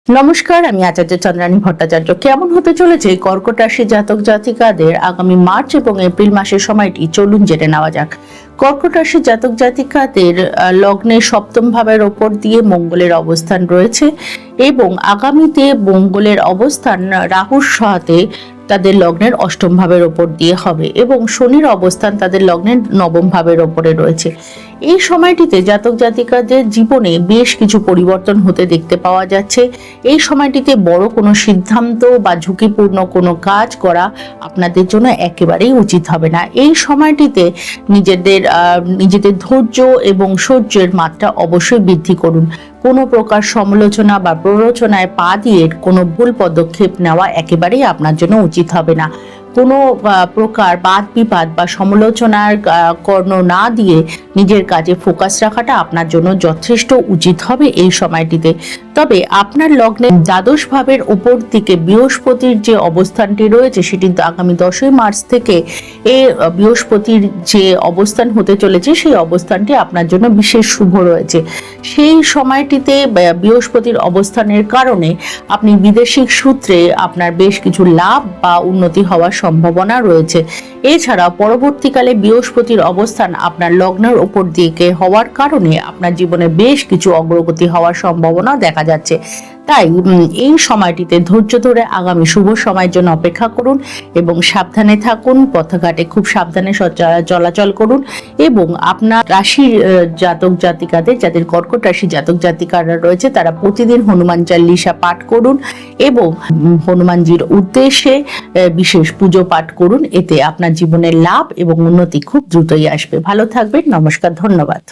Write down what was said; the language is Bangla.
নমস্কার, আমি আচার্য চন্দ্রানী ভট্টাচার্য। কেমন হতে চলেছে কর্কট রাশি জাতক জাতিকাদের আগামী মার্চ এবং এপ্রিল মাসের সময়টি, চলুন জেনে নেওয়া যাক। কর্কট রাশি জাতক জাতিকাদের লগ্নের সপ্তম ভাবের ওপর দিয়ে মঙ্গলের অবস্থান রয়েছে এবং আগামীতে মঙ্গলের অবস্থান রাহুর সাথে তাদের লগ্নের অষ্টম ভাবের ওপর দিয়ে হবে এবং শনির অবস্থান তাদের লগ্নের নবম ভাবের ওপরে রয়েছে। এই সময়টিতে জাতক জাতিকাদের জীবনে বেশ কিছু পরিবর্তন হতে দেখতে পাওয়া যাচ্ছে। এই সময়টিতে বড় কোনো সিদ্ধান্ত বা ঝুঁকিপূর্ণ কোনো কাজ করা আপনাদের জন্য একেবারেই উচিত হবে না। এই সময়টিতে নিজেদের ধৈর্য এবং সহ্যের মাত্রা অবশ্যই বৃদ্ধি করুন। কোনো প্রকার সমালোচনা বা প্ররোচনায় পা দিয়ে কোনো ভুল পদক্ষেপ নেওয়া একেবারেই আপনার জন্য উচিত হবে না। কোনো প্রকার বাদ বিবাদ বা সমালোচনার কর্ণ না দিয়ে নিজের কাজে ফোকাস রাখাটা আপনার জন্য যথেষ্ট উচিত হবে এই সময়টিতে। তবে আপনার লগ্নে দ্বাদশ ভাবের উপর দিকে বৃহস্পতির যে অবস্থানটি রয়েছে, সেটি আগামী 10ই মার্চ থেকে বৃহস্পতির যে অবস্থান হতে চলেছে, সেই অবস্থানটি আপনার জন্য বিশেষ শুভ রয়েছে। সেই সময়টিতে বৃহস্পতির অবস্থানের কারণে আপনি বিদেশিক সূত্রে আপনার বেশ কিছু লাভ বা উন্নতি হওয়ার সম্ভাবনা রয়েছে। এছাড়া পরবর্তীকালে বৃহস্পতির অবস্থান আপনার লগ্নের উপর দিকে হওয়ার কারণে আপনার জীবনে বেশ কিছু অগ্রগতি হওয়ার সম্ভাবনা দেখা যাচ্ছে। তাই এই সময়টিতে ধৈর্য ধরে আগামী শুভ সময়ের জন্য অপেক্ষা করুন এবং সাবধানে থাকুন। পথঘাটে খুব সাবধানে চলাচল করুন এবং আপনার রাশির জাতক জাতিকাদের, যাদের কর্কট রাশি জাতক জাতিকারা রয়েছে, তারা প্রতিদিন হনুমান চালিসা পাঠ করুন এবং হনুমানজির উদ্দেশ্যে বিশেষ পুজো পাঠ করুন। এতে আপনার জীবনের লাভ এবং উন্নতি খুব দ্রুতই আসবে। ভালো থাকবেন। নমস্কার, ধন্যবাদ।